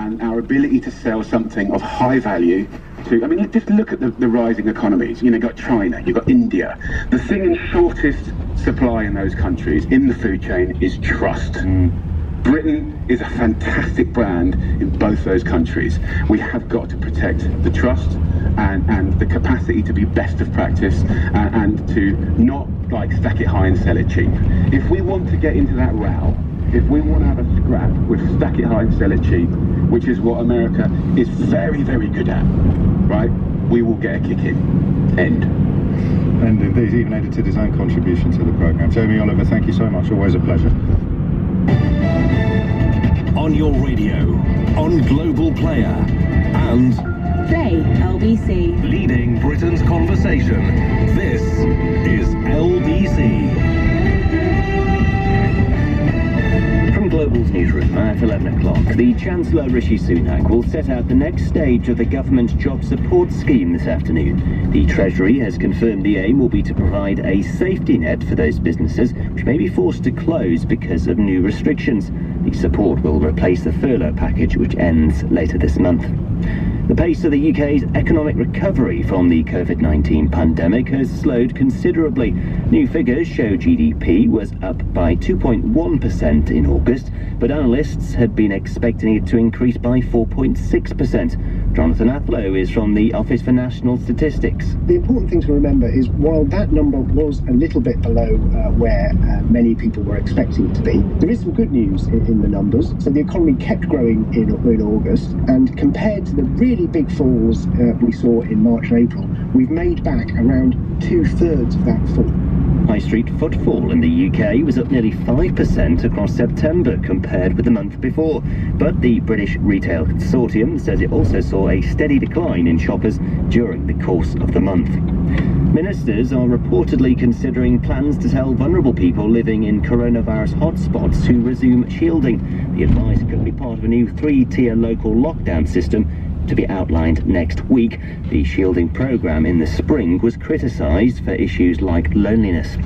and our ability to sell something of high value to, I mean, just look at the rising economies. You know, you've got China, you've got India. The thing in shortest supply in those countries, in the food chain, is trust. Britain is a fantastic brand in both those countries. We have got to protect the trust and the capacity to be best of practice and to not like stack it high and sell it cheap. If we want to get into that row, if we want to have a scrap with stack it high and sell it cheap, which is what America is very, very good at, right, we will get a kick in. End. And indeed, even edited his own contribution to the programme. Jamie Oliver, thank you so much. Always a pleasure. On your radio, on Global Player, and Play LBC. leading Britain's conversation. This is LBC. From Global's newsroom at 11 o'clock, the Chancellor Rishi Sunak will set out the next stage of the government job support scheme this afternoon. The Treasury has confirmed the aim will be to provide a safety net for those businesses which may be forced to close because of new restrictions. The support will replace the furlough package which ends later this month. The pace of the UK's economic recovery from the COVID-19 pandemic has slowed considerably. New figures show GDP was up by 2.1% in August, but analysts had been expecting it to increase by 4.6%. Jonathan Athlow is from the Office for National Statistics. The important thing to remember is while that number was a little bit below where many people were expecting it to be, there is some good news in the numbers. So the economy kept growing in August, and compared to the really big falls we saw in March and April, we've made back around 2/3 of that fall. High street footfall in the UK was up nearly 5% across September compared with the month before, but the British Retail Consortium says it also saw a steady decline in shoppers during the course of the month. Ministers are reportedly considering plans to tell vulnerable people living in coronavirus hotspots to resume shielding. The advice could be part of a new 3-tier local lockdown system to be outlined next week. The shielding programme in the spring was criticised for issues like loneliness.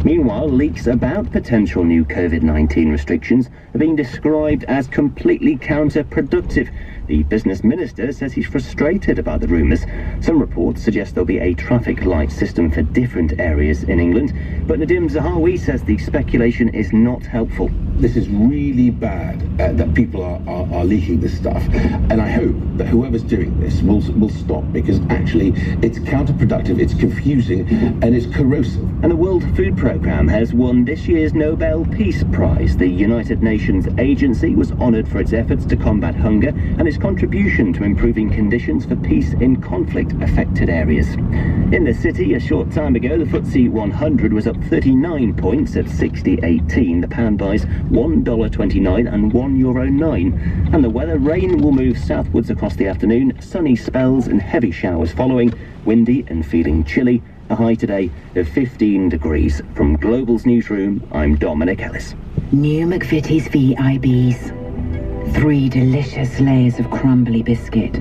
Meanwhile, leaks about potential new COVID-19 restrictions are being described as completely counterproductive. The business minister says he's frustrated about the rumours. Some reports suggest there'll be a traffic light system for different areas in England, but Nadim Zahawi says the speculation is not helpful. This is really bad that people are leaking this stuff, and I hope that whoever's doing this will stop, because actually it's counterproductive, it's confusing, and it's corrosive. And the World Food Programme has won this year's Nobel Peace Prize. The United Nations agency was honoured for its efforts to combat hunger and its contribution to improving conditions for peace in conflict-affected areas. In the city, a short time ago, the FTSE 100 was up 39 points at 60.18. The pound buys $1.29 and €1.09. And the weather, rain will move southwards across the afternoon, sunny spells and heavy showers following, windy and feeling chilly. A high today of 15 degrees. From Global's newsroom, I'm Dominic Ellis. New McVitie's VIBs. 3 delicious layers of crumbly biscuit,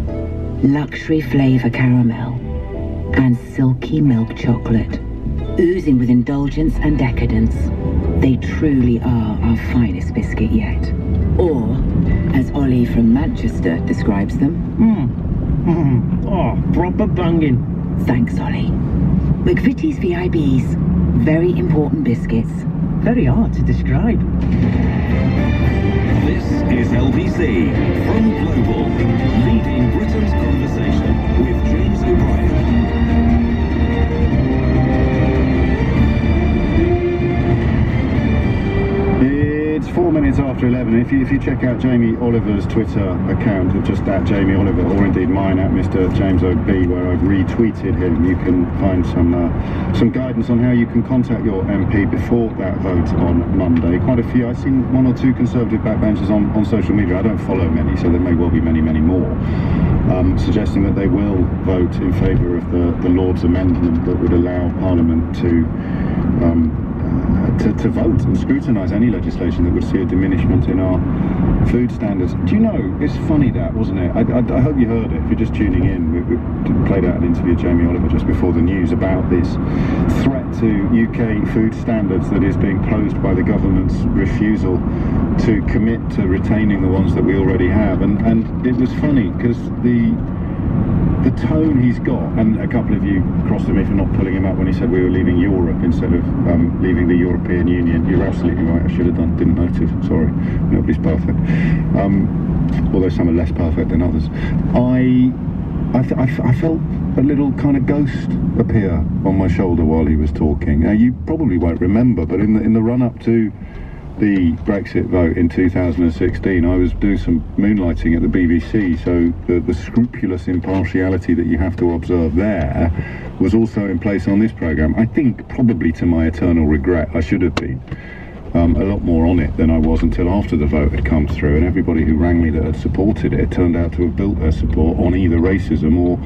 luxury flavour caramel, and silky milk chocolate. Oozing with indulgence and decadence, they truly are our finest biscuit yet. Or, as Ollie from Manchester describes them, Oh, proper banging. Thanks, Ollie. McVitie's VIBs, very important biscuits. Very hard to describe. This is LBC from Global, leading Britain's conversation with James O'Brien. It's 4 minutes after 11. If you check out Jamie Oliver's Twitter account, just at Jamie Oliver, or indeed mine at Mr. James O.B., where I've retweeted him, you can find some guidance on how you can contact your MP before that vote on Monday. Quite a few. I've seen 1 or 2 Conservative backbenchers on social media. I don't follow many, so there may well be many, many more, suggesting that they will vote in favour of the Lord's amendment that would allow Parliament to to vote and scrutinise any legislation that would see a diminishment in our food standards. Do you know, it's funny that, wasn't it? I hope you heard it. If you're just tuning in, we played out an interview with Jamie Oliver just before the news about this threat to UK food standards that is being posed by the government's refusal to commit to retaining the ones that we already have. And it was funny because the tone he's got, and a couple of you crossed at me for not pulling him up when he said we were leaving Europe instead of leaving the European Union. You're absolutely right, I should have didn't notice, sorry, nobody's perfect, although some are less perfect than others. I felt a little kind of ghost appear on my shoulder while he was talking. Now, you probably won't remember, but in the run-up to the Brexit vote in 2016, I was doing some moonlighting at the BBC, so the scrupulous impartiality that you have to observe there was also in place on this programme. I think, probably to my eternal regret, I should have been a lot more on it than I was until after the vote had come through, and everybody who rang me that had supported it turned out to have built their support on either racism or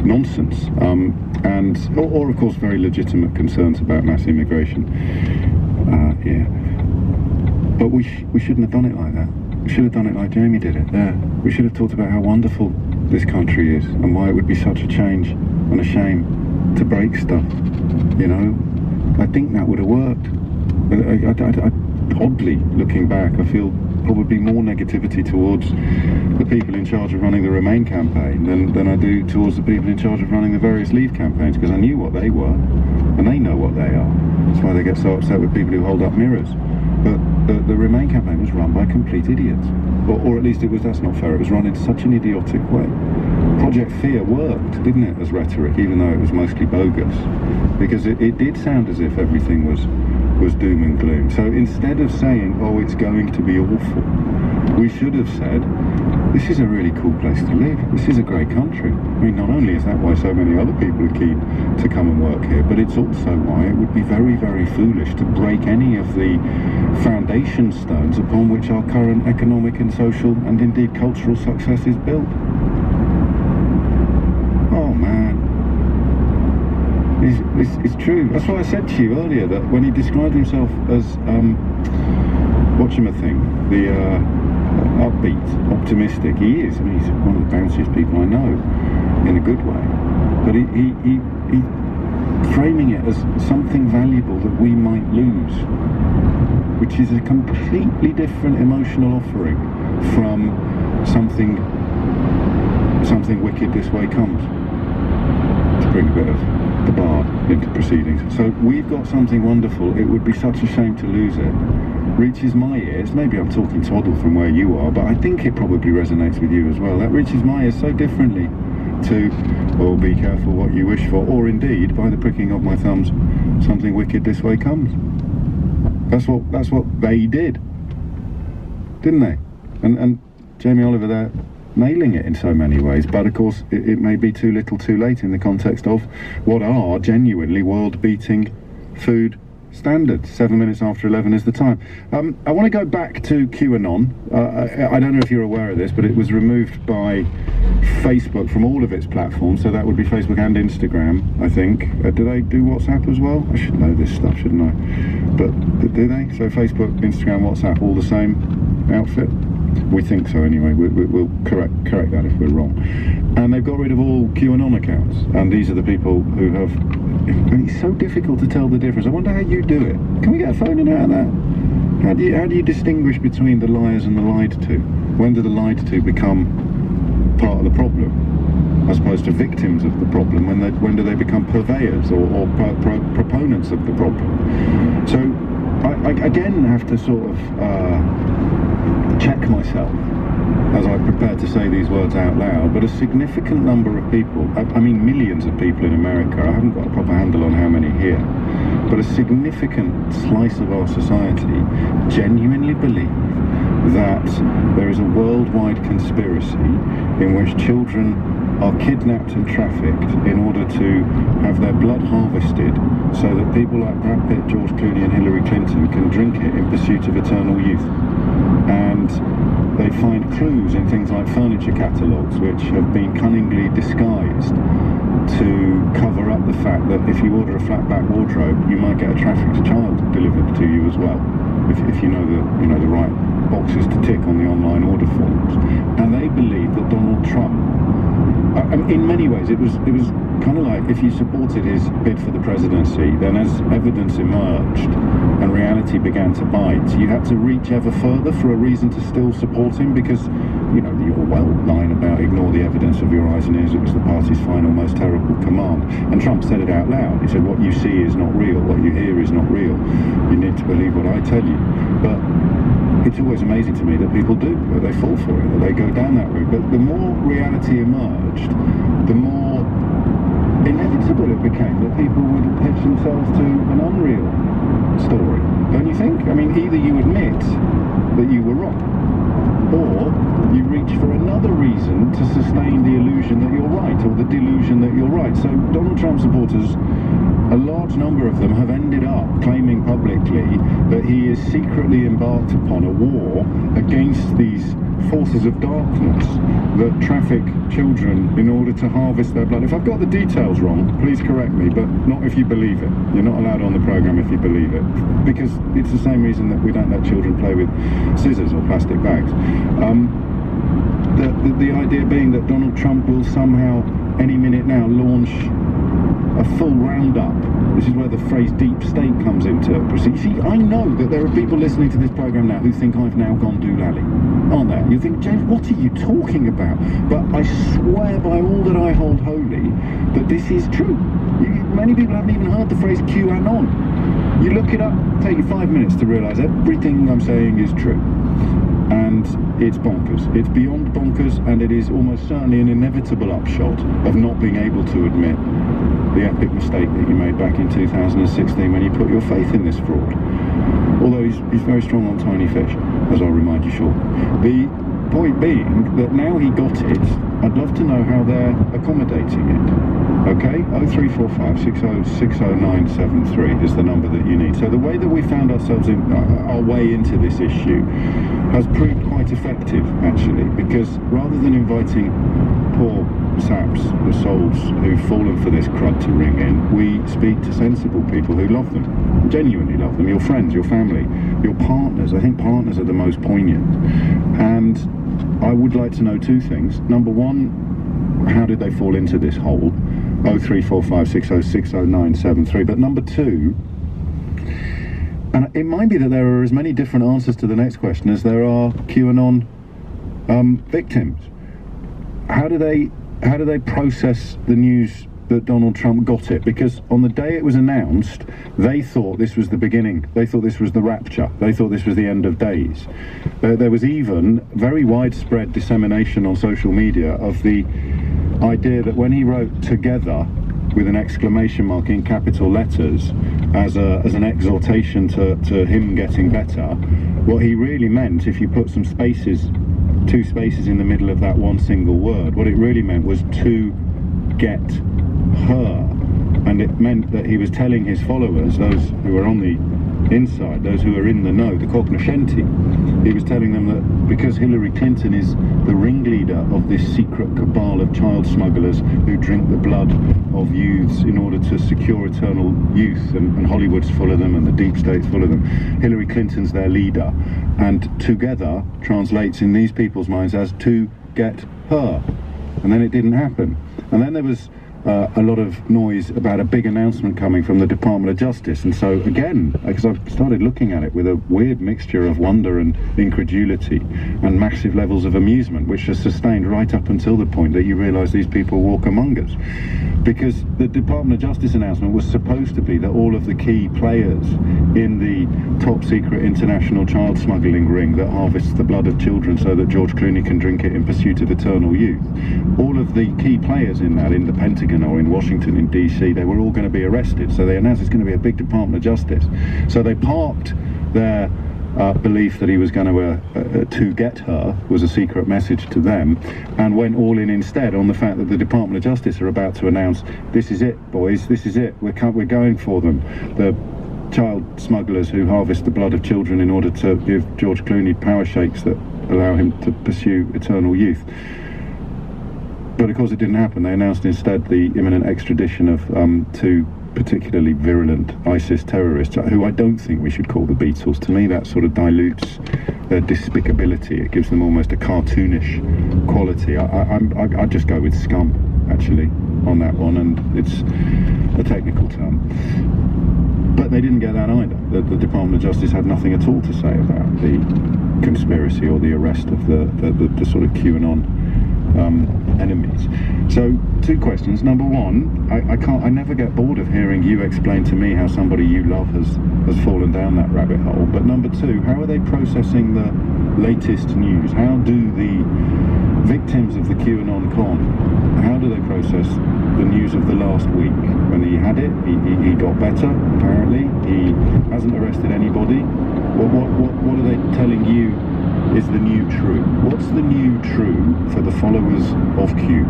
nonsense, or of course very legitimate concerns about mass immigration. But we shouldn't have done it like that. We should have done it like Jamie did it there. We should have talked about how wonderful this country is and why it would be such a change and a shame to break stuff, you know. I think that would have worked. Oddly, looking back, I feel probably more negativity towards the people in charge of running the Remain campaign than I do towards the people in charge of running the various Leave campaigns, because I knew what they were, and they know what they are. That's why they get so upset with people who hold up mirrors. But the Remain campaign was run by complete idiots. Or at least that's not fair, it was run in such an idiotic way. Project Fear worked, didn't it, as rhetoric, even though it was mostly bogus. Because it did sound as if everything was doom and gloom. So instead of saying, oh, it's going to be awful, we should have said, this is a really cool place to live. This is a great country. I mean, not only is that why so many other people are keen to come and work here, but it's also why it would be very, very foolish to break any of the foundation stones upon which our current economic and social and indeed cultural success is built. Oh, man. It's true. That's why I said to you earlier that when he described himself as, whatchamacallit, the upbeat, optimistic, he is. I mean, he's one of the bounciest people I know, in a good way. But he framing it as something valuable that we might lose, which is a completely different emotional offering from something wicked this way comes, to bring a bit of the bard into proceedings. So we've got something wonderful. It would be such a shame to lose it. Reaches my ears, maybe I'm talking twaddle from where you are, but I think it probably resonates with you as well. That reaches my ears so differently to, well, be careful what you wish for, or indeed, by the pricking of my thumbs, something wicked this way comes. That's what they did, didn't they? And Jamie Oliver there, nailing it in so many ways, but of course it may be too little too late in the context of what are genuinely world-beating food standards. 7 minutes after 11 is the time. I want to go back to QAnon. I don't know if you're aware of this, but it was removed by Facebook from all of its platforms, so that would be Facebook and Instagram, I think. Do they do WhatsApp as well? I should know this stuff, shouldn't I? But do they? So Facebook, Instagram, WhatsApp, all the same outfit? We think so anyway. We'll correct that if we're wrong. And they've got rid of all QAnon accounts, and these are the people who have... It's so difficult to tell the difference. I wonder how you do it. Can we get a phone in out of that? How do you distinguish between the liars and the lied to? When do the lied to become part of the problem, as opposed to victims of the problem? When do they become purveyors or proponents of the problem? So I again have to sort of check myself as I prepare to say these words out loud, but a significant number of people, I mean millions of people in America, I haven't got a proper handle on how many here, but a significant slice of our society genuinely believe that there is a worldwide conspiracy in which children are kidnapped and trafficked in order to have their blood harvested so that people like Brad Pitt, George Clooney and Hillary Clinton can drink it in pursuit of eternal youth. And they find clues in things like furniture catalogues which have been cunningly disguised to cover up the fact that if you order a flat back wardrobe wardrobe, you might get a trafficked child delivered to you as well, if you know the right boxes to tick on the online order forms. And they believe that Donald Trump, in many ways, it was kind of like if you supported his bid for the presidency, then as evidence emerged and reality began to bite, you had to reach ever further for a reason to still support him, because the Orwell line about ignore the evidence of your eyes and ears, it was the party's final most terrible command. And Trump said it out loud. He said, what you see is not real, what you hear is not real. You need to believe what I tell you. But it's always amazing to me that people do, that they fall for it, that they go down that route. But the more reality emerged, the more inevitable it became that people would hitch themselves to an unreal story. Don't you think? I mean, either you admit that you were wrong, or you reach for another reason to sustain the illusion that you're right, or the delusion that you're right. So Donald Trump supporters, a large number of them, have ended up claiming publicly that he is secretly embarked upon a war against these forces of darkness that traffic children in order to harvest their blood. If I've got the details wrong, please correct me, but not if you believe it. You're not allowed on the programme if you believe it, because it's the same reason that we don't let children play with scissors or plastic bags. The idea being that Donald Trump will somehow, any minute now, launch a full roundup. This is where the phrase deep state comes into proceed. See, I know that there are people listening to this programme now who think I've now gone doolally, aren't there? You think, James, what are you talking about? But I swear by all that I hold holy that this is true. Many people haven't even heard the phrase QAnon. You look it up, take you 5 minutes to realise everything I'm saying is true. And it's bonkers. It's beyond bonkers, and it is almost certainly an inevitable upshot of not being able to admit the epic mistake that you made back in 2016 when you put your faith in this fraud. Although he's very strong on tiny fish, as I'll remind you shortly. The point being that now he got it, I'd love to know how they're accommodating it. Okay, 0345 600973 is the number that you need. So the way that we found ourselves in our way into this issue has proved quite effective, actually, because rather than inviting poor saps, the souls who've fallen for this crud to ring in, we speak to sensible people who love them, genuinely love them, your friends, your family, your partners. I think partners are the most poignant. And I would like to know two things. Number one, how did they fall into this hole? 0345 60600973. But number two, and it might be that there are as many different answers to the next question as there are QAnon victims. How do they process the news that Donald Trump got it? Because on the day it was announced, they thought this was the beginning. They thought this was the rapture. They thought this was the end of days. There was even very widespread dissemination on social media of the idea that when he wrote "together" with an exclamation mark in capital letters as an exhortation to him getting better, what he really meant, if you put some spaces, two spaces in the middle of that one single word, what it really meant was to get her. And it meant that he was telling his followers, those who are on the inside, those who are in the know, the cognoscenti, he was telling them that because Hillary Clinton is the ringleader of this secret cabal of child smugglers who drink the blood of youths in order to secure eternal youth, and Hollywood's full of them and the deep state's full of them, Hillary Clinton's their leader, and together translates in these people's minds as to get her. And then it didn't happen. And then there was a lot of noise about a big announcement coming from the Department of Justice. And so again, because I've started looking at it with a weird mixture of wonder and incredulity and massive levels of amusement, which has sustained right up until the point that you realise these people walk among us. Because the Department of Justice announcement was supposed to be that all of the key players in the top secret international child smuggling ring that harvests the blood of children so that George Clooney can drink it in pursuit of eternal youth, all of the key players in that, in the Pentagon or in Washington, in DC, they were all going to be arrested. So they announced it's going to be a big Department of Justice. So they parked their belief that he was going to get her was a secret message to them, and went all in instead on the fact that the Department of Justice are about to announce, this is it, boys, this is it, we're going for them. The child smugglers who harvest the blood of children in order to give George Clooney power shakes that allow him to pursue eternal youth. But of course it didn't happen. They announced instead the imminent extradition of two particularly virulent ISIS terrorists, who I don't think we should call the Beatles. To me, that sort of dilutes their despicability. It gives them almost a cartoonish quality. I'd just go with scum, actually, on that one, and it's a technical term. But they didn't get that either. The Department of Justice had nothing at all to say about the conspiracy or the arrest of the sort of QAnon enemies. So, two questions. Number one, I never get bored of hearing you explain to me how somebody you love has fallen down that rabbit hole. But number two, how are they processing the latest news? How do the victims of the QAnon con, how do they process the news of the last week? When he had it, he got better, apparently. He hasn't arrested anybody. What are they telling you is the new true? What's the new true for the followers of Q?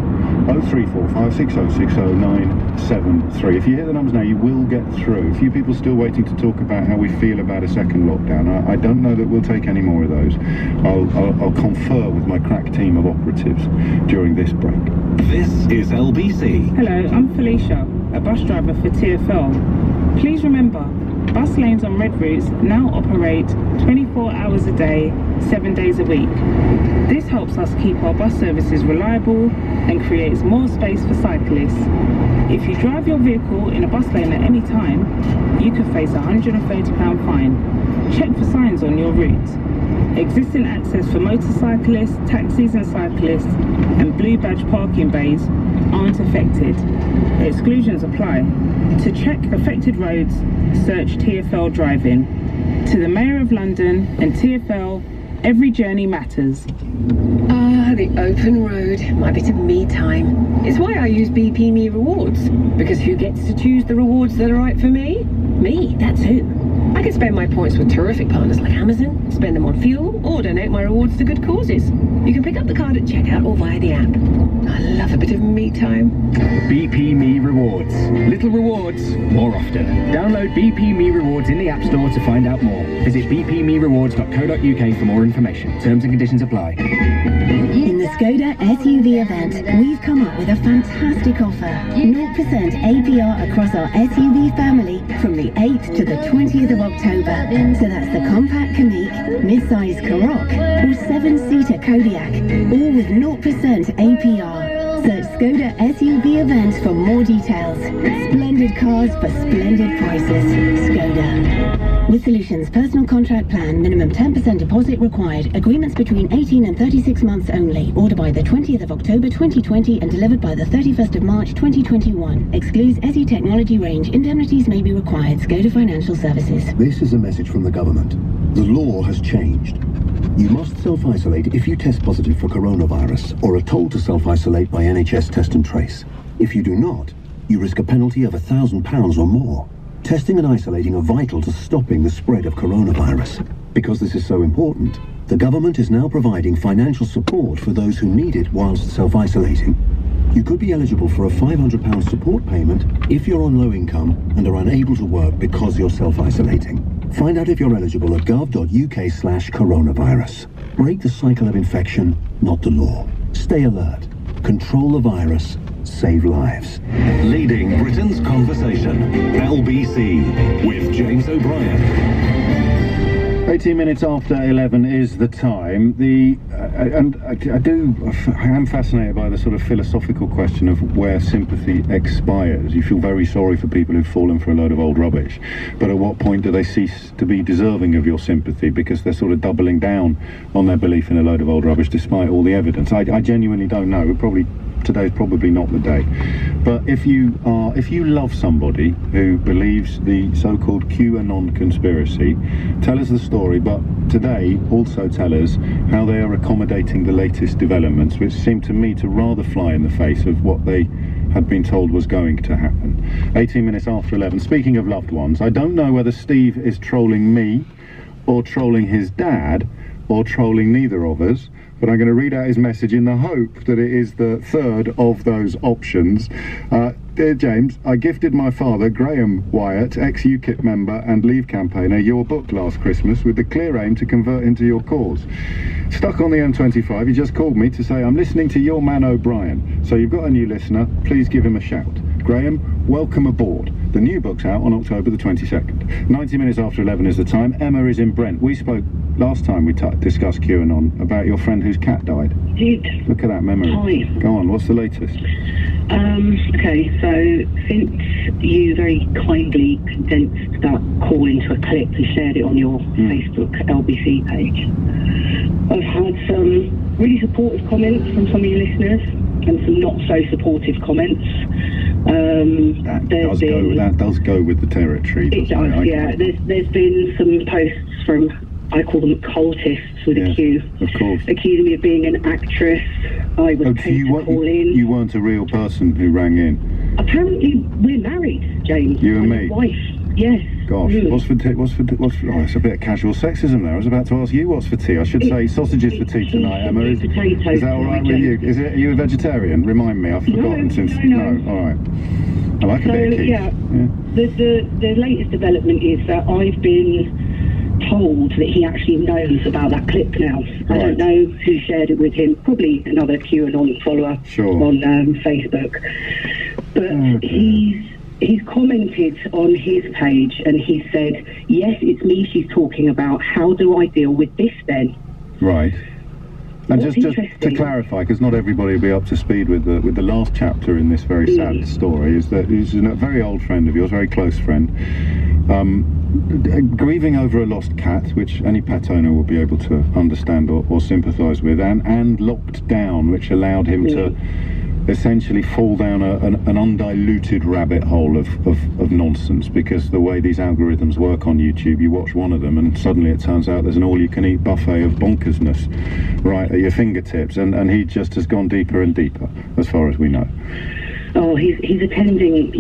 03456060973. If you hear the numbers now, you will get through. A few people still waiting to talk about how we feel about a second lockdown. I don't know that we'll take any more of those. I'll confer with my crack team of operatives during this break. This is LBC. Hello, I'm Felicia, a bus driver for TfL. Please remember, bus lanes on red routes now operate 24 hours a day, 7 days a week. This helps us keep our bus services reliable and creates more space for cyclists. If you drive your vehicle in a bus lane at any time, you could face a £130 fine. Check for signs on your route. Existing access for motorcyclists, taxis and cyclists, and blue badge parking bays aren't affected. Exclusions apply. To check affected roads, search TfL Driving. To the Mayor of London and TfL, every journey matters. Ah, the open road, my bit of me time. It's why I use BP Me Rewards, because who gets to choose the rewards that are right for me? Me, that's who. I can spend my points with terrific partners like Amazon, spend them on fuel, or donate my rewards to good causes. You can pick up the card at checkout or via the app. I love a bit of me time. BP Me Rewards. Little rewards, more often. Download BP Me Rewards in the App Store to find out more. Visit bpmerewards.co.uk for more information. Terms and conditions apply. In the Skoda SUV event, we've come up with a fantastic offer. 0% APR across our SUV family from the 8th to the 20th of October. So that's the compact Kamiq, mid-size Karoq, or 7-seater Kodiaq, all with 0% APR. Search Skoda SUV event for more details. Splendid cars for splendid prices. Skoda. With Solutions Personal Contract Plan, minimum 10% deposit required. Agreements between 18 and 36 months only. Order by the 20th of October 2020 and delivered by the 31st of March 2021. Excludes SE technology range. Indemnities may be required. Skoda Financial Services. This is a message from the government. The law has changed. You must self-isolate if you test positive for coronavirus or are told to self-isolate by NHS Test and Trace. If you do not, you risk a penalty of £1,000 or more. Testing and isolating are vital to stopping the spread of coronavirus. Because this is so important, the government is now providing financial support for those who need it whilst self-isolating. You could be eligible for a £500 support payment if you're on low income and are unable to work because you're self-isolating. Find out if you're eligible at gov.uk/coronavirus. Break the cycle of infection, not the law. Stay alert. Control the virus. Save lives. Leading Britain's conversation. LBC with James O'Brien. 18 minutes after 11 is the time. I am fascinated by the sort of philosophical question of where sympathy expires. You feel very sorry for people who've fallen for a load of old rubbish, but at what point do they cease to be deserving of your sympathy because they're sort of doubling down on their belief in a load of old rubbish despite all the evidence? I genuinely don't know. Today's probably not the day. But if you love somebody who believes the so-called QAnon conspiracy, tell us the story, but today also tell us how they are accommodating the latest developments, which seem to me to rather fly in the face of what they had been told was going to happen. 18 minutes after 11. Speaking of loved ones, I don't know whether Steve is trolling me or trolling his dad or trolling neither of us, but I'm going to read out his message in the hope that it is the third of those options. Dear James, I gifted my father, Graham Wyatt, ex-UKIP member and Leave campaigner, your book last Christmas with the clear aim to convert him to your cause. Stuck on the M25, he just called me to say, I'm listening to your man O'Brien, so you've got a new listener, please give him a shout. Graham, welcome aboard. The new book's out on October the 22nd. 90 minutes after 11 is the time. Emma is in Brent. We spoke last time we discussed QAnon about your friend whose cat died. Did. Look at that memory. Hi. Go on, what's the latest? Okay, so since you very kindly condensed that call into a clip and shared it on your Facebook LBC page, I've had some really supportive comments from some of your listeners and some not so supportive comments. That does go with the territory. It does, yeah. There's been some posts from, I call them cultists with a Q, of course, accusing me of being an actress. I was paid to call in. You weren't a real person who rang in. Apparently, we're married, James. You and my me. Wife. Yes. Gosh, what's for tea? Oh, it's a bit of casual sexism there. I was about to ask you what's for tea. I should say sausages for tea tonight, Emma. Is that all right with you? Are you a vegetarian? Remind me, I've forgotten since. No. All right. I like a bit of quiche. Yeah. The latest development is that I've been told that he actually knows about that clip now. Right. I don't know who shared it with him. Probably another QAnon follower on Facebook. But he's commented on his page and he said, yes, it's me she's talking about. How do I deal with this then? Right. And just to clarify, because not everybody will be up to speed with the last chapter in this very sad story, is that he's a very old friend of yours, very close friend, grieving over a lost cat, which any pet owner will be able to understand or sympathise with, and locked down, which allowed him to essentially fall down an undiluted rabbit hole of nonsense, because the way these algorithms work on YouTube, you watch one of them and suddenly it turns out there's an all-you-can-eat buffet of bonkersness right at your fingertips, and he just has gone deeper and deeper as far as we know. Oh, he's attending